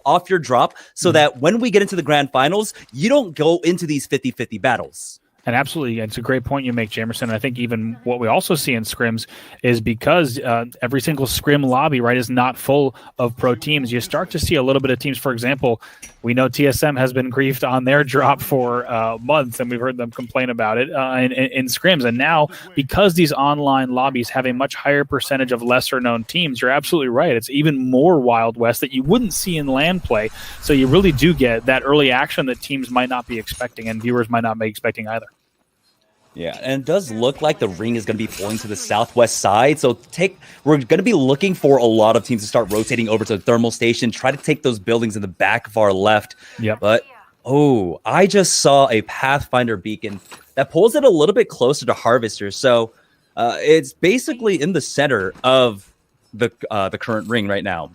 off your drop so that when we get into the grand finals, you don't go into these 50-50 battles. And absolutely, it's a great point you make, Jamerson. I think even what we also see in scrims is because every single scrim lobby, right, is not full of pro teams. You start to see a little bit of teams. For example, we know TSM has been griefed on their drop for months, and we've heard them complain about it in scrims. And now, because these online lobbies have a much higher percentage of lesser-known teams, you're absolutely right. It's even more Wild West that you wouldn't see in LAN play. So you really do get that early action that teams might not be expecting and viewers might not be expecting either. Yeah, and it does look like the ring is going to be pulling to the southwest side. So we're going to be looking for a lot of teams to start rotating over to the thermal station, try to take those buildings in the back of our left. Yep. But, I just saw a Pathfinder beacon that pulls it a little bit closer to Harvester. So it's basically in the center of the current ring right now.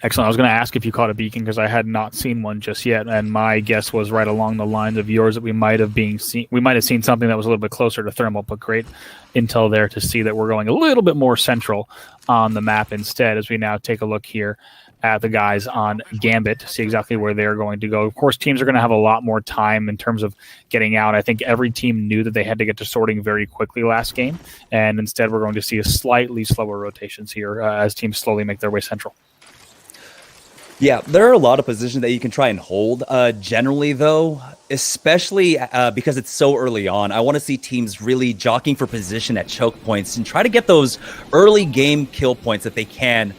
Excellent. I was going to ask if you caught a beacon because I had not seen one just yet, and my guess was right along the lines of yours that we might have seen something that was a little bit closer to thermal, but great intel there to see that we're going a little bit more central on the map instead as we now take a look here at the guys on Gambit to see exactly where they're going to go. Of course, teams are going to have a lot more time in terms of getting out. I think every team knew that they had to get to sorting very quickly last game, and instead we're going to see a slightly slower rotations here as teams slowly make their way central. Yeah, there are a lot of positions that you can try and hold. Generally, though, especially because it's so early on, I want to see teams really jockeying for position at choke points and try to get those early game kill points if they can,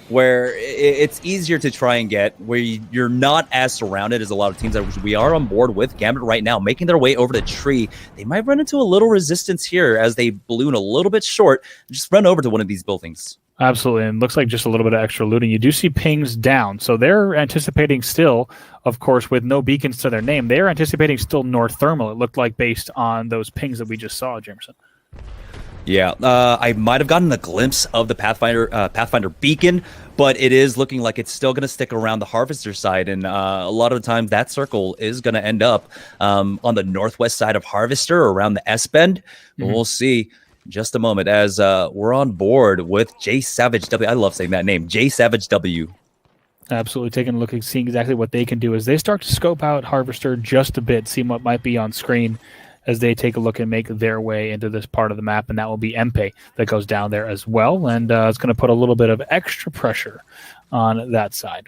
where it's easier to try and get, where you're not as surrounded as a lot of teams that we are on board with. Gambit right now, making their way over the tree. They might run into a little resistance here as they balloon a little bit short. Just run over to one of these buildings. Absolutely, and looks like just a little bit of extra looting. You do see pings down, so they're anticipating still, of course, with no beacons to their name, they're anticipating still North Thermal, it looked like, based on those pings that we just saw, Jamerson. Yeah, I might have gotten a glimpse of the Pathfinder beacon, but it is looking like it's still going to stick around the Harvester side, and a lot of the time that circle is going to end up on the northwest side of Harvester, around the S-Bend. Mm-hmm. We'll see. Just a moment as we're on board with J Savage W. I love saying that name, J Savage W. Absolutely, taking a look and seeing exactly what they can do as they start to scope out Harvester just a bit, see what might be on screen as they take a look and make their way into this part of the map, and that will be Mpe that goes down there as well, and it's going to put a little bit of extra pressure on that side.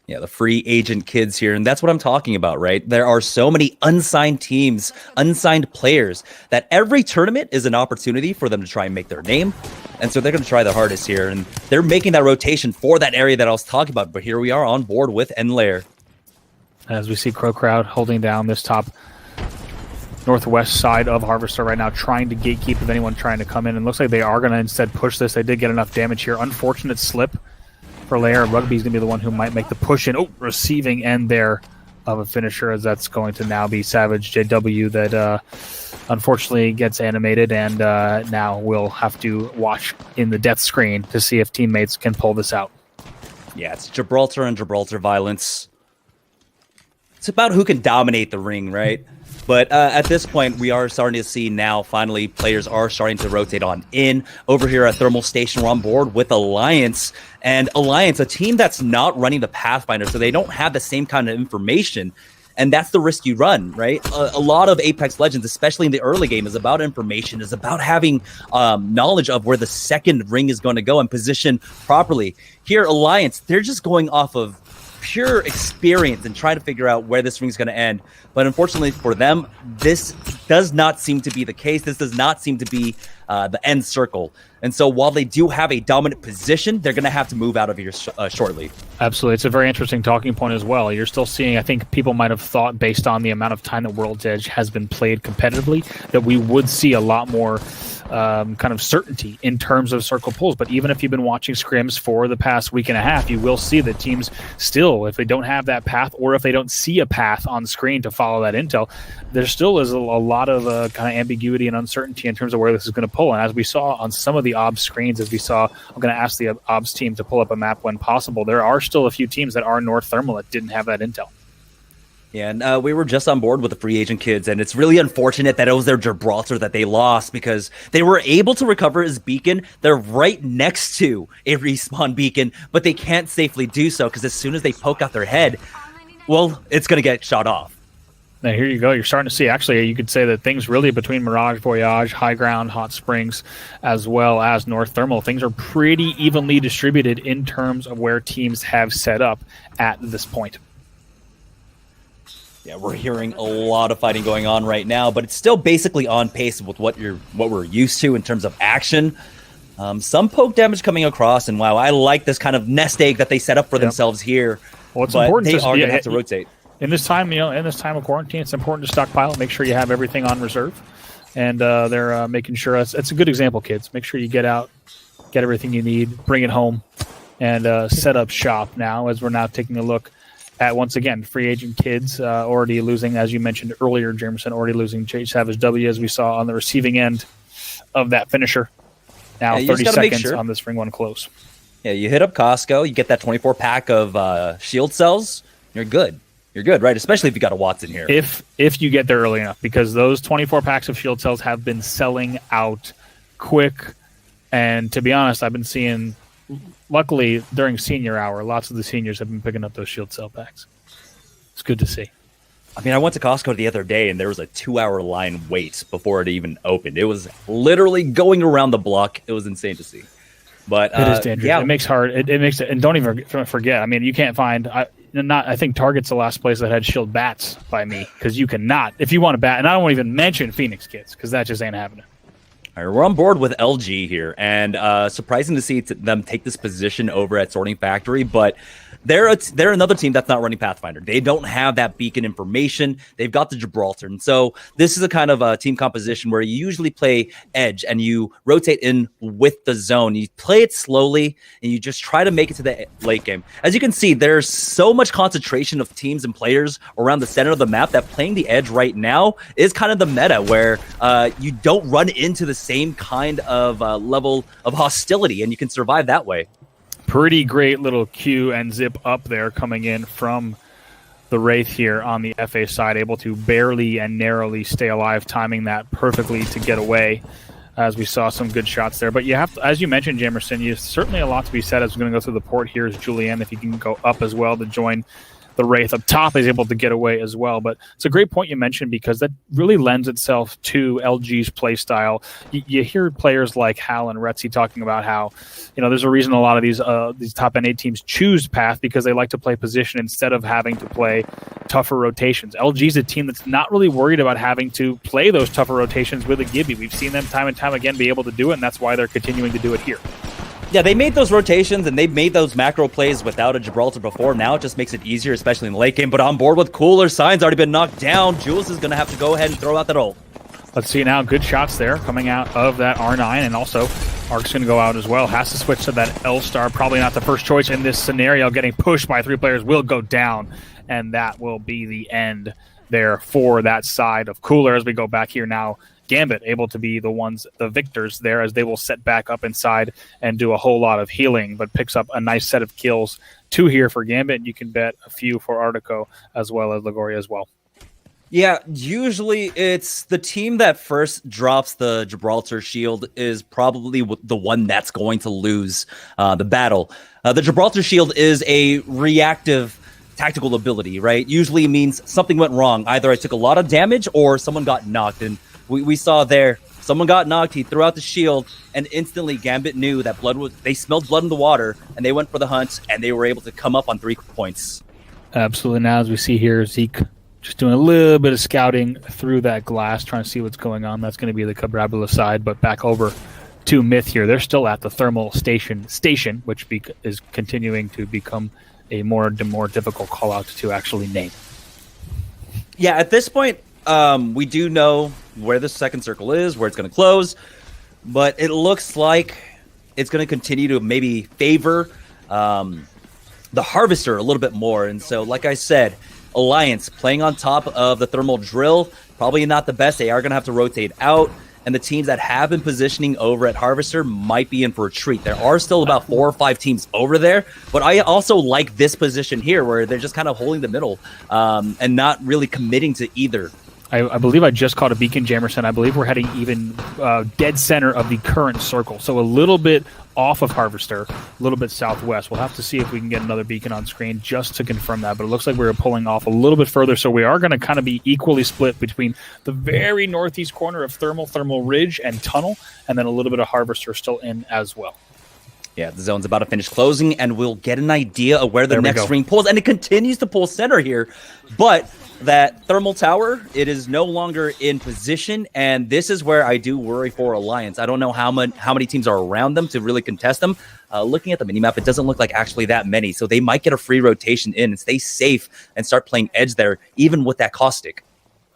Yeah, the free agent kids here, and that's what I'm talking about, right? There are so many unsigned teams, unsigned players, that every tournament is an opportunity for them to try and make their name, and so they're going to try the hardest here, and they're making that rotation for that area that I was talking about, but here we are on board with N-Layer. As we see Crow Crowd holding down this top northwest side of Harvester right now, trying to gatekeep if anyone trying to come in, and looks like they are going to instead push this. They did get enough damage here. Unfortunate slip for Lair. Rugby's going to be the one who might make the push in. Receiving end there of a finisher, as that's going to now be Savage JW that unfortunately gets animated, and now we'll have to watch in the death screen to see if teammates can pull this out. Yeah, it's Gibraltar and Gibraltar violence. It's about who can dominate the ring, right? But at this point, we are starting to see now, finally, players are starting to rotate on in. Over here at Thermal Station, we're on board with Alliance. And Alliance, a team that's not running the Pathfinder, so they don't have the same kind of information. And that's the risk you run, right? A lot of Apex Legends, especially in the early game, is about information, is about having knowledge of where the second ring is going to go and position properly. Here, Alliance, they're just going off of pure experience and trying to figure out where this ring is going to end. But unfortunately for them, this does not seem to be the case. This does not seem to be the end circle. And so while they do have a dominant position, they're going to have to move out of here shortly. Absolutely. It's a very interesting talking point as well. You're still seeing, I think people might have thought, based on the amount of time that World's Edge has been played competitively, that we would see a lot more kind of certainty in terms of circle pulls. But even if you've been watching scrims for the past week and a half, you will see that teams still, if they don't have that path, or if they don't see a path on screen to follow that intel, there still is a lot of kind of ambiguity and uncertainty in terms of where this is going to pull. And as we saw on some of the OBS screens, as we saw, I'm going to ask the OBS team to pull up a map when possible. There are still a few teams that are North Thermal that didn't have that intel. Yeah, and we were just on board with the free agent kids, and it's really unfortunate that it was their Gibraltar that they lost because they were able to recover his beacon. They're right next to a respawn beacon, but they can't safely do so because as soon as they poke out their head, well, it's going to get shot off. Now, here you go. You're starting to see, actually, you could say that things really between Mirage, Voyage, High Ground, Hot Springs, as well as North Thermal, things are pretty evenly distributed in terms of where teams have set up at this point. Yeah, we're hearing a lot of fighting going on right now, but it's still basically on pace with what we're used to in terms of action. Some poke damage coming across, and wow, I like this kind of nest egg that they set up for themselves here. Well, it's but important they are going to have to rotate. In this time, in this time of quarantine, it's important to stockpile. Make sure you have everything on reserve, and they're making sure it's a good example, kids. Make sure you get out, get everything you need, bring it home, and set up shop now. As we're now taking a look at, once again, free agent kids already losing, as you mentioned earlier, Jamerson already losing J Savage W, as we saw on the receiving end of that finisher. Now 30 seconds on this ring one close. Yeah, you hit up Costco, you get that 24 pack of shield cells, you're good. You're good, right? Especially if you got a Watson here. If you get there early enough, because those 24 packs of shield cells have been selling out quick. And to be honest, I've been seeing, luckily during senior hour, lots of the seniors have been picking up those shield cell packs. It's good to see. I mean, I went to Costco the other day, and there was a 2-hour line wait before it even opened. It was literally going around the block. It was insane to see. But it is dangerous. Yeah. It makes hard. It makes it, and don't even forget. I mean, you can't find. I think Target's the last place that had shield bats by me, because you cannot, if you want a bat, and I don't want to even mention Phoenix kids because that just ain't happening. All right, we're on board with LG here, and surprising to see them take this position over at Sorting Factory, but they're another team that's not running Pathfinder. They don't have that beacon information. They've got the Gibraltar, and so this is a kind of a team composition where you usually play edge and you rotate in with the zone. You play it slowly, and you just try to make it to the late game. As you can see, there's so much concentration of teams and players around the center of the map that playing the edge right now is kind of the meta, where you don't run into the same kind of level of hostility, and you can survive that way. Pretty great little Q and zip up there coming in from the Wraith here on the FA side, able to barely and narrowly stay alive, timing that perfectly to get away, as we saw some good shots there. But you have to, as you mentioned, Jamerson, you certainly a lot to be said as we're going to go through the port. Here's Julian, if he can go up as well to join the Wraith up top, is able to get away as well. But it's a great point you mentioned, because that really lends itself to LG's play style. You hear players like Hal and Retzi talking about how, there's a reason a lot of these top NA teams choose Path, because they like to play position instead of having to play tougher rotations. LG's a team that's not really worried about having to play those tougher rotations with a Gibby. We've seen them time and time again be able to do it, and that's why they're continuing to do it here. Yeah, they made those rotations and they made those macro plays without a Gibraltar before. Now it just makes it easier, especially in the late game. But on board with Cooler, Sign's already been knocked down. Jules is going to have to go ahead and throw out that ult. Let's see now. Good shots there coming out of that R9, and also Ark's going to go out as well. Has to switch to that L-Star. Probably not the first choice in this scenario. Getting pushed by 3 players will go down, and that will be the end there for that side of Cooler. As we go back here now, Gambit able to be the victors there, as they will set back up inside and do a whole lot of healing, but picks up a nice set of kills. 2 here for Gambit, and you can bet a few for Artico as well as Lagoria as well. Yeah, usually it's the team that first drops the Gibraltar shield is probably the one that's going to lose the battle. The Gibraltar shield is a reactive tactical ability, right? Usually means something went wrong. Either I took a lot of damage or someone got knocked, and we saw there, someone got knocked, he threw out the shield, and instantly Gambit knew that they smelled blood in the water, and they went for the hunt, and they were able to come up on 3 points. Absolutely. Now, as we see here, Zeke just doing a little bit of scouting through that glass, trying to see what's going on. That's going to be the Cabrabula side, but back over to Myth here. They're still at the thermal station, which is continuing to become a more difficult call-out to actually name. Yeah, at this point, we do know where the second circle is, where it's going to close, but it looks like it's going to continue to maybe favor the Harvester a little bit more. And so, like I said, Alliance playing on top of the thermal drill, probably not the best. They are going to have to rotate out. and the teams that have been positioning over at Harvester might be in for a treat. There are still about 4 or 5 teams over there, but I also like this position here where they're just kind of holding the middle and not really committing to either. I believe I just caught a beacon, Jamerson. I believe we're heading even dead center of the current circle. So a little bit off of Harvester, a little bit southwest. We'll have to see if we can get another beacon on screen just to confirm that. But it looks like we're pulling off a little bit further. So we are going to kind of be equally split between the very northeast corner of Thermal Ridge and Tunnel, and then a little bit of Harvester still in as well. Yeah, the zone's about to finish closing, and we'll get an idea of where the next ring pulls. And it continues to pull center here, but that thermal tower, it is no longer in position, and this is where I do worry for Alliance. I don't know how many teams are around them to really contest them. Looking at the minimap, it doesn't look like actually that many, so they might get a free rotation in and stay safe and start playing edge there, even with that caustic.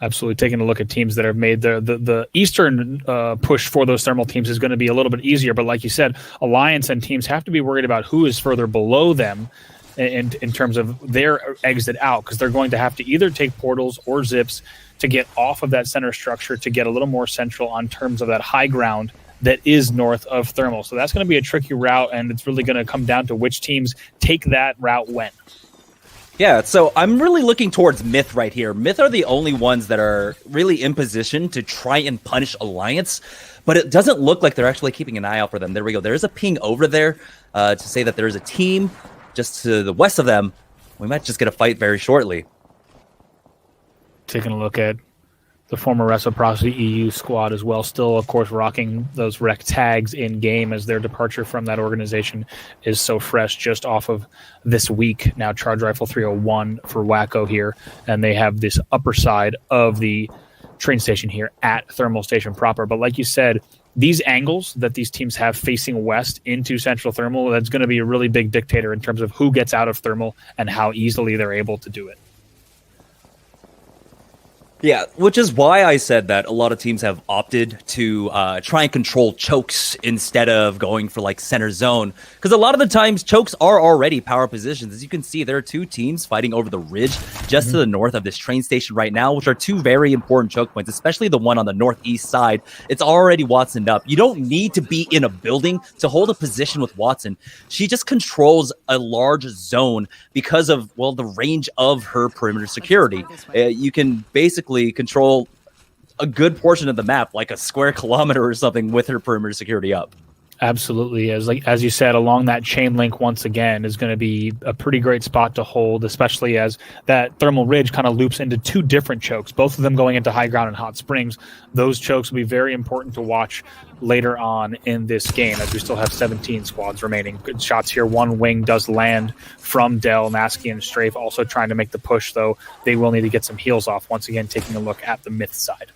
Absolutely. Taking a look at teams that have made the Eastern push for those thermal teams is going to be a little bit easier. But like you said, Alliance and teams have to be worried about who is further below them in terms of their exit out, because they're going to have to either take portals or zips to get off of that center structure to get a little more central on terms of that high ground that is north of thermal. So that's going to be a tricky route, and it's really going to come down to which teams take that route when. Yeah, so I'm really looking towards Myth right here. Myth are the only ones that are really in position to try and punish Alliance, but it doesn't look like they're actually keeping an eye out for them. There we go. There's a ping over there to say that there's a team just to the west of them. We might just get a fight very shortly. Taking a look at the former Reciprocity EU squad as well, still, of course, rocking those rec tags in-game as their departure from that organization is so fresh just off of this week. Now Charge Rifle 301 for Wacko here, and they have this upper side of the train station here at Thermal Station proper. But like you said, these angles that these teams have facing west into Central Thermal, that's going to be a really big dictator in terms of who gets out of Thermal and how easily they're able to do it. Yeah, which is why I said that a lot of teams have opted to try and control chokes instead of going for like center zone. Because a lot of the times chokes are already power positions. As you can see, there are 2 teams fighting over the ridge just to the north of this train station right now, which are 2 very important choke points, especially the one on the northeast side. It's already Watsoned up. You don't need to be in a building to hold a position with Watson. She just controls a large zone because of, well, the range of her perimeter security. You can basically control a good portion of the map, like a square kilometer or something, with her perimeter security up. Absolutely. As you said, along that chain link once again is going to be a pretty great spot to hold, especially as that thermal ridge kind of loops into 2 different chokes, both of them going into high ground and hot springs. Those chokes will be very important to watch later on in this game, as we still have 17 squads remaining. Good shots here. 1 wing does land from Dell, Nasky, and Strafe, also trying to make the push, though they will need to get some heals off. Once again, taking a look at the Myth side.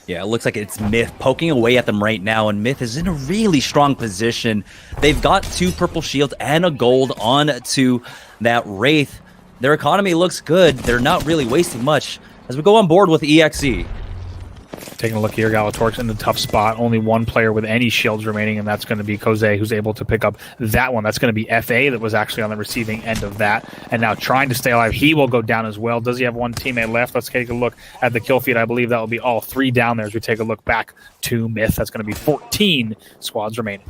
Yeah, it looks like it's Myth poking away at them right now, and Myth is in a really strong position. They've got 2 purple shields and a gold on to that Wraith. Their economy looks good. They're not really wasting much as we go on board with EXE. Taking a look here, Galatorix in the tough spot. Only 1 player with any shields remaining, and that's going to be Koze, who's able to pick up that one. That's going to be FA that was actually on the receiving end of that, and now trying to stay alive. He will go down as well. Does he have 1 teammate left? Let's take a look at the kill feed. I believe that will be all 3 down there as we take a look back to Myth. That's going to be 14 squads remaining.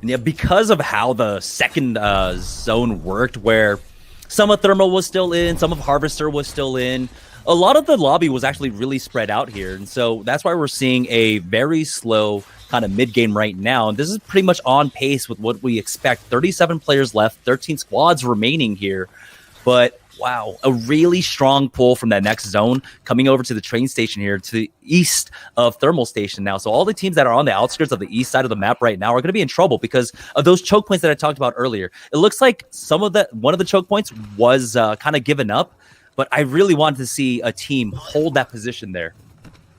And yeah, because of how the second zone worked, where some of Thermal was still in, some of Harvester was still in, a lot of the lobby was actually really spread out here. And so that's why we're seeing a very slow kind of mid-game right now. And this is pretty much on pace with what we expect. 37 players left, 13 squads remaining here. But wow, a really strong pull from that next zone coming over to the train station here to the east of Thermal Station now. So all the teams that are on the outskirts of the east side of the map right now are going to be in trouble because of those choke points that I talked about earlier. It looks like one of the choke points was kind of given up, but I really wanted to see a team hold that position there.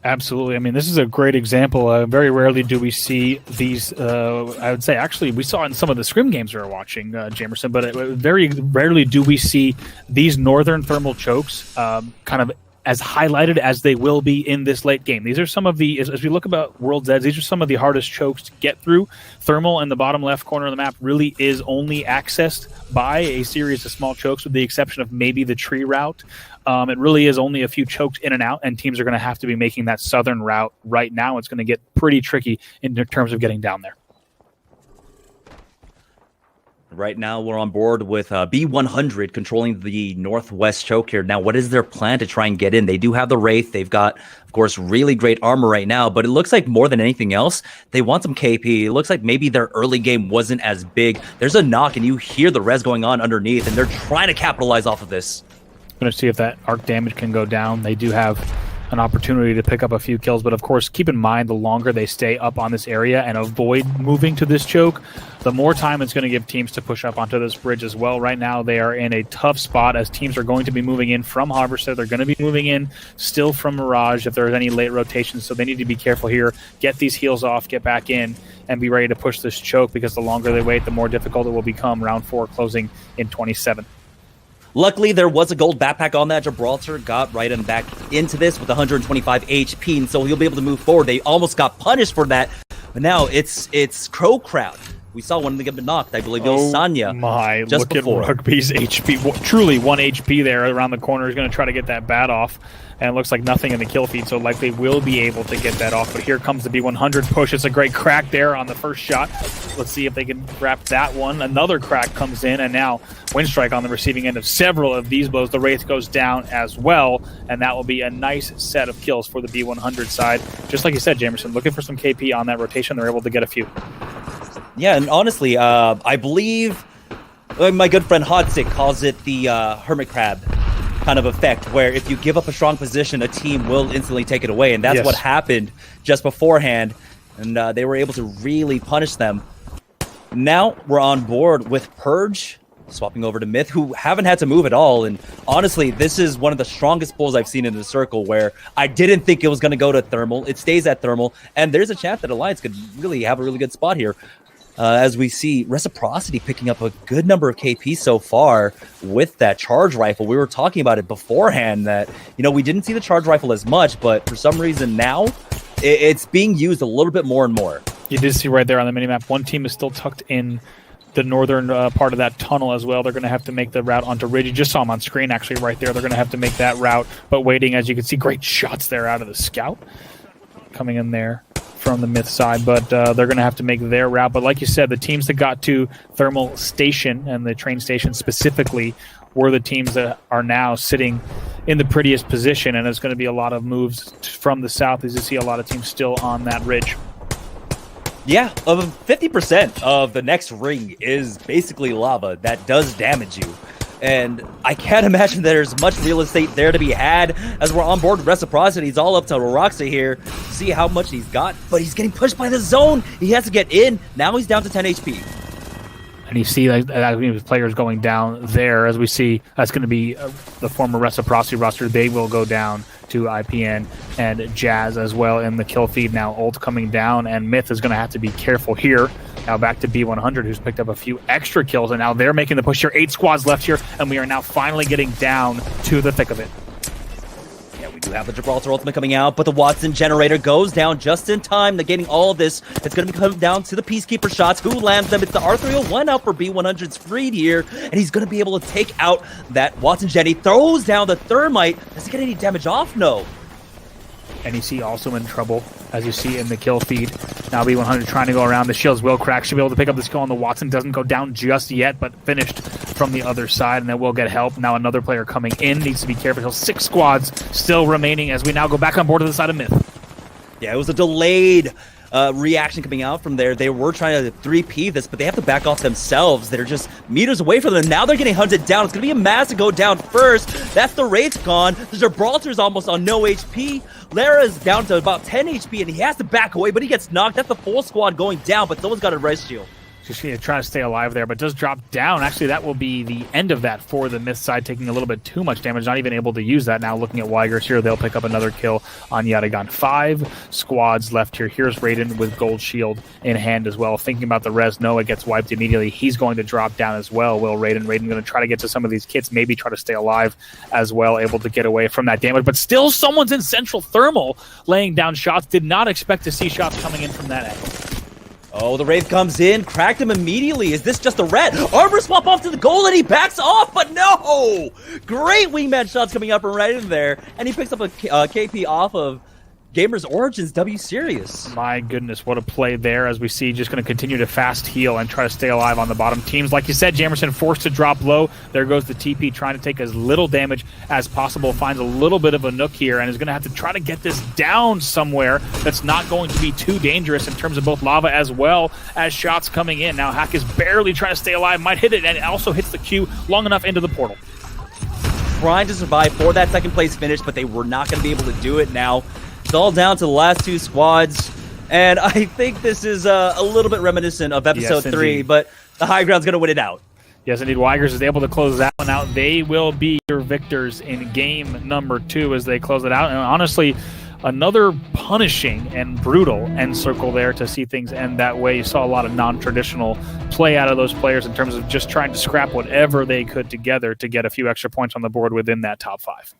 Absolutely. I mean, this is a great example. Very rarely do we see these, I would say, actually, we saw in some of the scrim games we were watching, Jamerson, but very rarely do we see these northern thermal chokes kind of as highlighted as they will be in this late game. These are some of the, as we look about World's Edge, these are some of the hardest chokes to get through. Thermal in the bottom left corner of the map really is only accessed by a series of small chokes, with the exception of maybe the tree route. It really is only a few chokes in and out, and teams are going to have to be making that southern route right now. It's going to get pretty tricky in terms of getting down there. Right now, we're on board with B100 controlling the northwest choke here. Now, what is their plan to try and get in? They do have the Wraith. They've got, of course, really great armor right now, but it looks like more than anything else, they want some KP. It looks like maybe their early game wasn't as big. There's a knock, and you hear the res going on underneath, and they're trying to capitalize off of this. Going to see if that arc damage can go down. They do have an opportunity to pick up a few kills, but of course, keep in mind, the longer they stay up on this area and avoid moving to this choke, the more time it's going to give teams to push up onto this bridge as well. Right now, they are in a tough spot as teams are going to be moving in from Harvester. They're going to be moving in still from Mirage if there's any late rotations, so they need to be careful here. Get these heals off, get back in, and be ready to push this choke, because the longer they wait, the more difficult it will become. Round 4 closing in 27. Luckily, there was a gold backpack on that. Gibraltar got right and back into this with 125 HP, and so he'll be able to move forward. They almost got punished for that, but now it's Crow Crowd. We saw one of them get knocked. I believe it was Sanya. My, just look before. At Rugby's HP. Truly 1 HP there around the corner. He's going to try to get that bat off, and it looks like nothing in the kill feed, so likely will be able to get that off. But here comes the B100 push. It's a great crack there on the first shot. Let's see if they can wrap that one. Another crack comes in, and now Windstrike on the receiving end of several of these blows. The Wraith goes down as well, and that will be a nice set of kills for the B100 side. Just like you said, Jamerson, looking for some KP on that rotation. They're able to get a few. Yeah, and honestly, I believe my good friend Hodsick calls it the Hermit Crab kind of effect, where if you give up a strong position, a team will instantly take it away, and that's what happened just beforehand, and they were able to really punish them. Now we're on board with Purge, swapping over to Myth, who haven't had to move at all, and honestly, this is one of the strongest pulls I've seen in the circle, where I didn't think it was going to go to Thermal. It stays at Thermal, and there's a chance that Alliance could really have a really good spot here. As we see Reciprocity picking up a good number of KP so far with that charge rifle. We were talking about it beforehand that, you know, we didn't see the charge rifle as much, but for some reason now it's being used a little bit more and more. You did see right there on the minimap, one team is still tucked in the northern part of that tunnel as well. They're going to have to make the route onto Ridge. You just saw him on screen actually right there. They're going to have to make that route, but waiting, as you can see, great shots there out of the scout coming in there from the Myth side, but they're going to have to make their route. But like you said, the teams that got to Thermal Station and the train station specifically were the teams that are now sitting in the prettiest position, and there's going to be a lot of moves from the south as you see a lot of teams still on that ridge. Yeah, 50% of the next ring is basically lava that does damage you. And I can't imagine there's much real estate there to be had as we're on board with Reciprocity. It's all up to Roxa here to see how much he's got, but he's getting pushed by the zone. He has to get in. Now he's down to 10 HP. And you see that players going down there. As we see, that's going to be the former Reciprocity roster. They will go down to IPN and Jazz as well in the kill feed. Now ult coming down, and Myth is going to have to be careful here. Now back to B100, who's picked up a few extra kills, and now they're making the push here. 8 squads left here, and we are now finally getting down to the thick of it. Yeah, we do have the Gibraltar ultimate coming out, but the Watson generator goes down just in time. Negating all of this. It's going to come down to the Peacekeeper shots. Who lands them? It's the R301 out for B100's Freed here, and he's going to be able to take out that Watson gen. He throws down the Thermite. Does he get any damage off? No. NEC also in trouble, as you see in the kill feed. Now B100 trying to go around. The shields will crack. Should be able to pick up this kill on the Watson. Doesn't go down just yet, but finished from the other side, and then will get help. Now another player coming in. Needs to be careful. 6 squads still remaining as we now go back on board to the side of Myth. Yeah, it was a delayed reaction coming out from there. They were trying to 3P this, but they have to back off themselves. They're just meters away from them. Now they're getting hunted down. It's going to be a mass to go down first. That's the Wraith gone. The Gibraltar's almost on no HP. Lara's down to about 10 HP, and he has to back away, but he gets knocked. That's the full squad going down, but someone's got a res shield. Just trying to stay alive there, but does drop down. Actually, that will be the end of that for the Myth side, taking a little bit too much damage, not even able to use that. Now looking at Weigers here, they'll pick up another kill on Yatagan. 5 squads left here. Here's Raiden with Gold Shield in hand as well. Thinking about the res, Noah gets wiped immediately. He's going to drop down as well, will Raiden. Raiden going to try to get to some of these kits, maybe try to stay alive as well, able to get away from that damage. But still, someone's in Central Thermal laying down shots. Did not expect to see shots coming in from that angle. Oh, the Wraith comes in, cracked him immediately. Is this just a red? Armor swap off to the goal, and he backs off, but no! Great wingman shots coming up right in there, and he picks up a KP off of Gamers Origins W Serious. My goodness, what a play there, as we see just going to continue to fast heal and try to stay alive on the bottom. Teams, like you said, Jamerson forced to drop low. There goes the TP, trying to take as little damage as possible. Finds a little bit of a nook here and is going to have to try to get this down somewhere that's not going to be too dangerous in terms of both lava as well as shots coming in. Now Hack is barely trying to stay alive, might hit it, and it also hits the Q long enough into the portal. Trying to survive for that second place finish, but they were not going to be able to do it now. It's all down to the last 2 squads, and I think this is a little bit reminiscent of episode 3, but the high ground's going to win it out. Yes, indeed. Weigers is able to close that one out. They will be your victors in game number 2 as they close it out. And honestly, another punishing and brutal end circle there to see things end that way. You saw a lot of non-traditional play out of those players in terms of just trying to scrap whatever they could together to get a few extra points on the board within that top 5.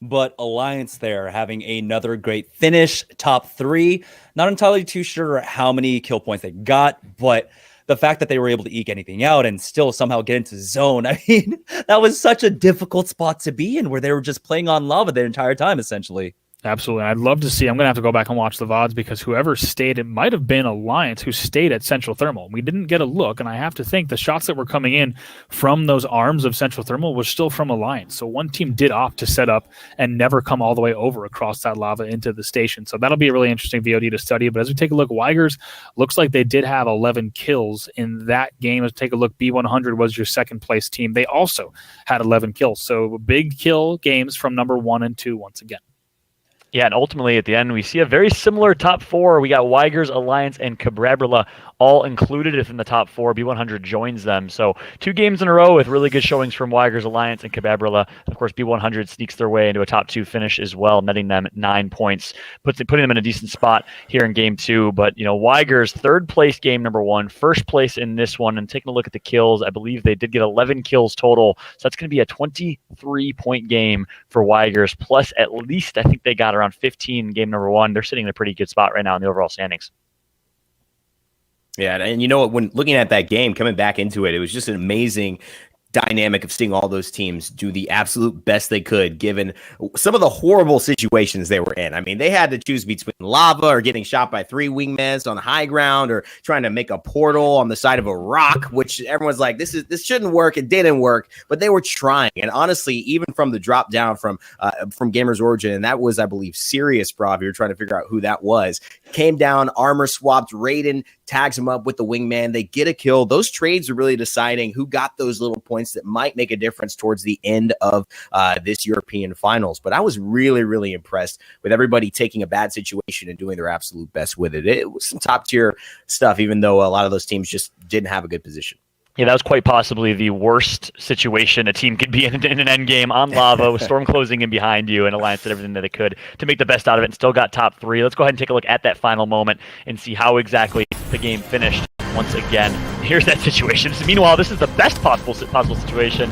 But Alliance there having another great finish, top 3. Not entirely too sure how many kill points they got, but the fact that they were able to eke anything out and still somehow get into zone, I mean, that was such a difficult spot to be in where they were just playing on lava the entire time, essentially. Absolutely. I'd love to see. I'm going to have to go back and watch the VODs because whoever stayed, it might have been Alliance who stayed at Central Thermal. We didn't get a look, and I have to think the shots that were coming in from those arms of Central Thermal were still from Alliance. So one team did opt to set up and never come all the way over across that lava into the station. So that'll be a really interesting VOD to study. But as we take a look, Weigers looks like they did have 11 kills in that game. Let's take a look. B100 was your second place team. They also had 11 kills. So big kill games from number 1 and 2 once again. Yeah, and ultimately at the end, we see a very similar top 4. We got Weigers, Alliance, and Cabrabula all included within the top 4. B100 joins them. So 2 games in a row with really good showings from Weigers, Alliance, and Cabrabula. Of course, B100 sneaks their way into a top 2 finish as well, netting them 9 points, putting them in a decent spot here in game 2. But, you know, Weigers, 3rd place game number 1, 1st place in this one. And taking a look at the kills, I believe they did get 11 kills total. So that's going to be a 23-point game for Weigers, plus at least I think they got around 15 game number 1. They're sitting in a pretty good spot right now in the overall standings. Yeah, and you know what? When looking at that game, coming back into it, it was just an amazing dynamic of seeing all those teams do the absolute best they could given some of the horrible situations they were in. I mean, they had to choose between lava or getting shot by 3 wingmans on the high ground or trying to make a portal on the side of a rock, which everyone's like, this shouldn't work. It didn't work, but they were trying. And honestly, even from the drop down from Gamers Origin, and that was, I believe, Serious, bro, if you're trying to figure out who that was, came down, armor swapped, Raiden tags him up with the wingman. They get a kill. Those trades are really deciding who got those little points that might make a difference towards the end of this European finals. But I was really, really impressed with everybody taking a bad situation and doing their absolute best with it. It was some top tier stuff, even though a lot of those teams just didn't have a good position. Yeah, that was quite possibly the worst situation a team could be in an end game on lava with Storm closing in behind you, and Alliance did everything that it could to make the best out of it and still got top 3. Let's go ahead and take a look at that final moment and see how exactly the game finished once again. Here's that situation. Meanwhile, this is the best possible situation.